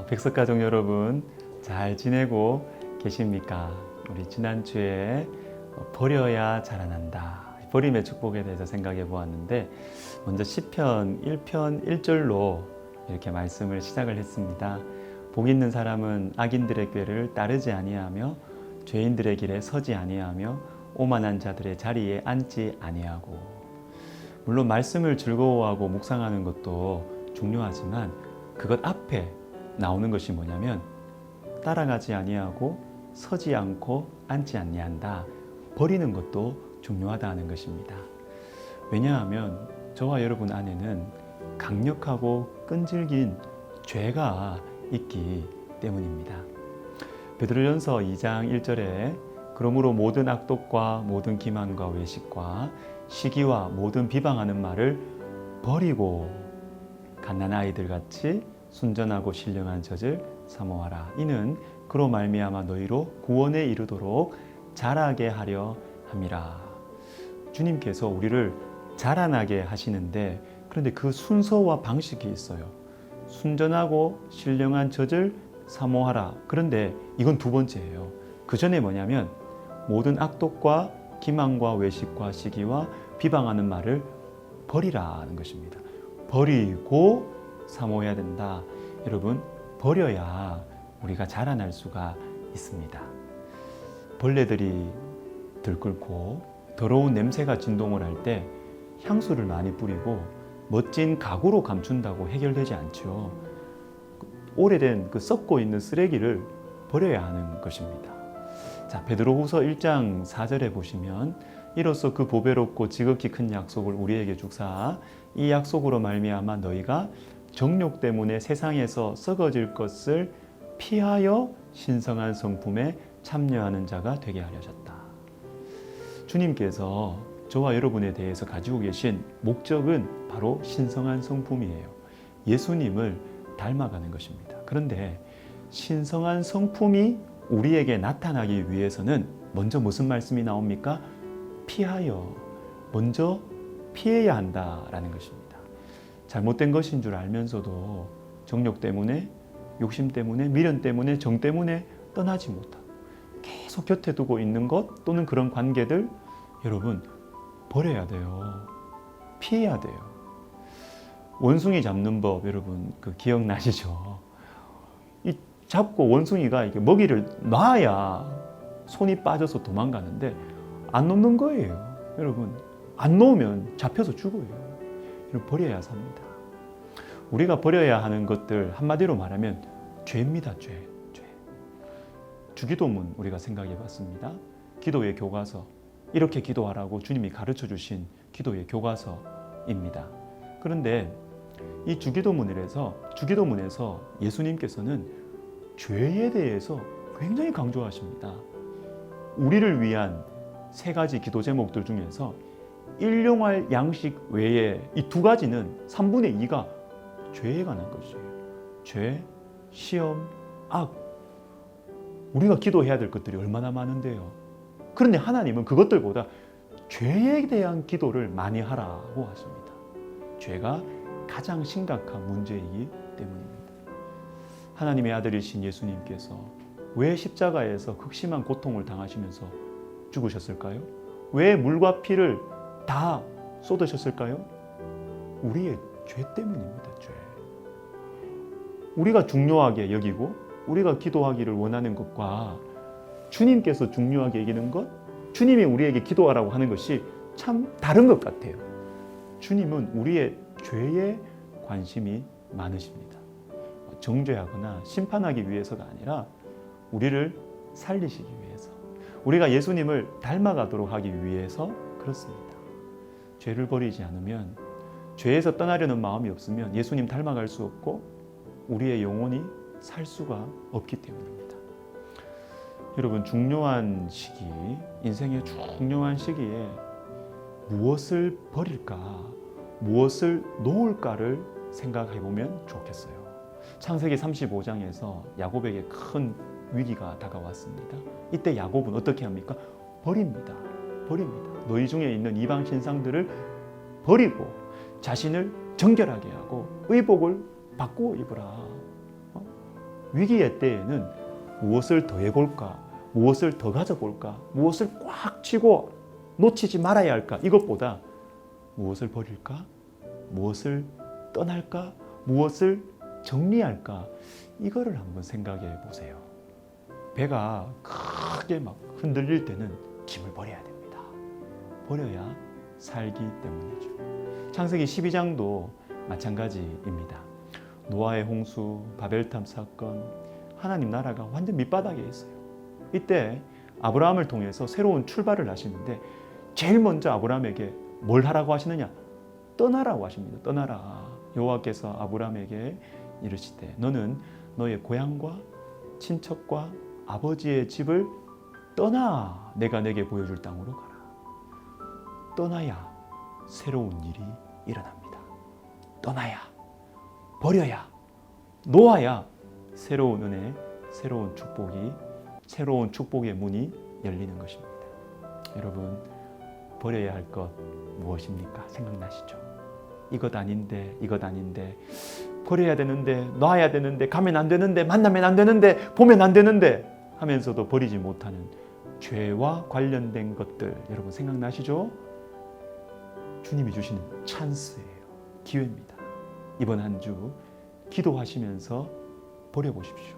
백석가족 여러분 잘 지내고 계십니까? 우리 지난주에 버려야 자라난다, 버림의 축복에 대해서 생각해 보았는데, 먼저 시편 1편 1절로 이렇게 말씀을 시작을 했습니다. 복 있는 사람은 악인들의 꾀를 따르지 아니하며 죄인들의 길에 서지 아니하며 오만한 자들의 자리에 앉지 아니하고. 물론 말씀을 즐거워하고 묵상하는 것도 중요하지만 그것 앞에 나오는 것이 뭐냐면 따라가지 아니하고 서지 않고 앉지 아니한다, 버리는 것도 중요하다는 것입니다. 왜냐하면 저와 여러분 안에는 강력하고 끈질긴 죄가 있기 때문입니다. 베드로전서 2장 1절에 그러므로 모든 악독과 모든 기만과 외식과 시기와 모든 비방하는 말을 버리고 갓난아이들 같이 순전하고 신령한 젖을 사모하라. 이는 그로 말미암아 너희로 구원에 이르도록 자라게 하려 함이라. 주님께서 우리를 자라나게 하시는데, 그런데 그 순서와 방식이 있어요. 순전하고 신령한 젖을 사모하라. 그런데 이건 두 번째예요. 그 전에 뭐냐면 모든 악독과 기만과 외식과 시기와 비방하는 말을 버리라는 것입니다. 버리고 사모해야 된다. 여러분, 버려야 우리가 자라날 수가 있습니다. 벌레들이 들끓고 더러운 냄새가 진동을 할 때 향수를 많이 뿌리고 멋진 가구로 감춘다고 해결되지 않죠. 오래된 그 썩고 있는 쓰레기를 버려야 하는 것입니다. 자, 베드로후서 1장 4절에 보시면 이로써 그 보배롭고 지극히 큰 약속을 우리에게 주사 이 약속으로 말미암아 너희가 정욕 때문에 세상에서 썩어질 것을 피하여 신성한 성품에 참여하는 자가 되게 하려셨다. 주님께서 저와 여러분에 대해서 가지고 계신 목적은 바로 신성한 성품이에요. 예수님을 닮아가는 것입니다. 그런데 신성한 성품이 우리에게 나타나기 위해서는 먼저 무슨 말씀이 나옵니까? 피하여, 먼저 피해야 한다라는 것입니다. 잘못된 것인 줄 알면서도 정욕 때문에, 욕심 때문에, 미련 때문에, 정 때문에 떠나지 못하고 계속 곁에 두고 있는 것 또는 그런 관계들, 여러분 버려야 돼요. 피해야 돼요. 원숭이 잡는 법 여러분 그 기억나시죠? 이 잡고 원숭이가 이게 먹이를 놔야 손이 빠져서 도망가는데 안 놓는 거예요. 여러분 안 놓으면 잡혀서 죽어요. 버려야 삽니다. 우리가 버려야 하는 것들 한마디로 말하면 죄입니다. 죄. 주기도문 우리가 생각해 봤습니다. 기도의 교과서, 이렇게 기도하라고 주님이 가르쳐 주신 기도의 교과서입니다. 그런데 이 주기도문에서 예수님께서는 죄에 대해서 굉장히 강조하십니다. 우리를 위한 세 가지 기도 제목들 중에서 일용할 양식 외에 이 두 가지는 3분의 2가 죄에 관한 것이에요. 죄, 시험, 악. 우리가 기도해야 될 것들이 얼마나 많은데요. 그런데 하나님은 그것들보다 죄에 대한 기도를 많이 하라고 하십니다. 죄가 가장 심각한 문제이기 때문입니다. 하나님의 아들이신 예수님께서 왜 십자가에서 극심한 고통을 당하시면서 죽으셨을까요? 왜 물과 피를 다 쏟으셨을까요? 우리의 죄 때문입니다. 죄. 우리가 중요하게 여기고 우리가 기도하기를 원하는 것과 주님께서 중요하게 여기는 것, 주님이 우리에게 기도하라고 하는 것이 참 다른 것 같아요. 주님은 우리의 죄에 관심이 많으십니다. 정죄하거나 심판하기 위해서가 아니라 우리를 살리시기 위해서, 우리가 예수님을 닮아가도록 하기 위해서 그렇습니다. 죄를 버리지 않으면, 죄에서 떠나려는 마음이 없으면 예수님 닮아갈 수 없고 우리의 영혼이 살 수가 없기 때문입니다. 여러분, 중요한 시기, 인생의 중요한 시기에 무엇을 버릴까, 무엇을 놓을까를 생각해 보면 좋겠어요. 창세기 35장에서 야곱에게 큰 위기가 다가왔습니다. 이때 야곱은 어떻게 합니까? 버립니다. 너희 중에 있는 이방 신상들을 버리고 자신을 정결하게 하고 의복을 바꾸어 입으라. 위기의 때에는 무엇을 더 해볼까? 무엇을 더 가져볼까? 무엇을 꽉 쥐고 놓치지 말아야 할까? 이것보다 무엇을 버릴까? 무엇을 떠날까? 무엇을 정리할까? 이거를 한번 생각해 보세요. 배가 크게 막 흔들릴 때는 짐을 버려야 됩니다. 버려야 살기 때문이죠. 창세기 12장도 마찬가지입니다. 노아의 홍수, 바벨탑 사건, 하나님 나라가 완전 밑바닥에 있어요. 이때 아브라함을 통해서 새로운 출발을 하시는데 제일 먼저 아브라함에게 뭘 하라고 하시느냐? 떠나라고 하십니다. 떠나라. 여호와께서 아브라함에게 이르시되 너는 너의 고향과 친척과 아버지의 집을 떠나 내가 내게 보여줄 땅으로 가라. 떠나야 새로운 일이 일어납니다. 떠나야, 버려야, 놓아야 새로운 은혜, 새로운 축복의 문이 열리는 것입니다. 여러분, 버려야 할 것 무엇입니까? 생각나시죠? 이것 아닌데, 버려야 되는데, 놔야 되는데, 가면 안 되는데, 만나면 안 되는데, 보면 안 되는데 하면서도 버리지 못하는 죄와 관련된 것들 여러분 생각나시죠? 주님이 주시는 찬스예요. 기회입니다. 이번 한 주 기도하시면서 버려보십시오.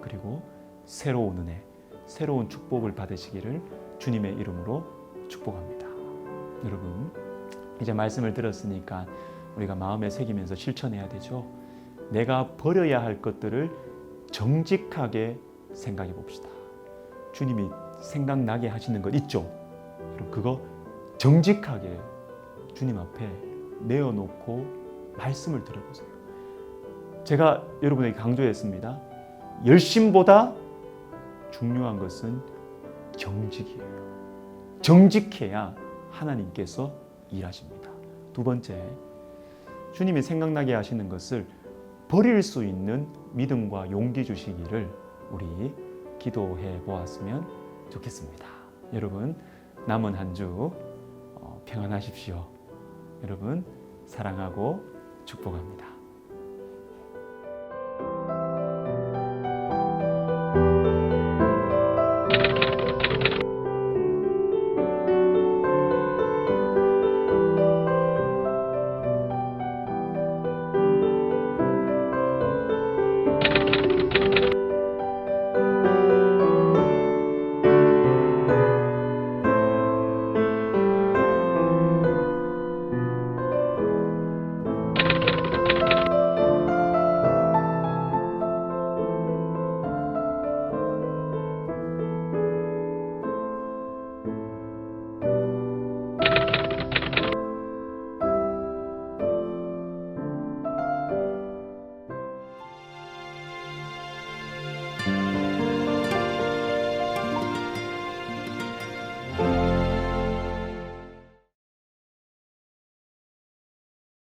그리고 새로운 은혜, 새로운 축복을 받으시기를 주님의 이름으로 축복합니다. 여러분, 이제 말씀을 들었으니까 우리가 마음에 새기면서 실천해야 되죠. 내가 버려야 할 것들을 정직하게 생각해 봅시다. 주님이 생각나게 하시는 것 있죠? 여러분, 그거 정직하게 주님 앞에 내어놓고 말씀을 드려보세요. 제가 여러분에게 강조했습니다. 열심보다 중요한 것은 정직이에요. 정직해야 하나님께서 일하십니다. 두 번째, 주님이 생각나게 하시는 것을 버릴 수 있는 믿음과 용기 주시기를 우리 기도해 보았으면 좋겠습니다. 여러분, 남은 한 주 평안하십시오. 여러분, 사랑하고 축복합니다.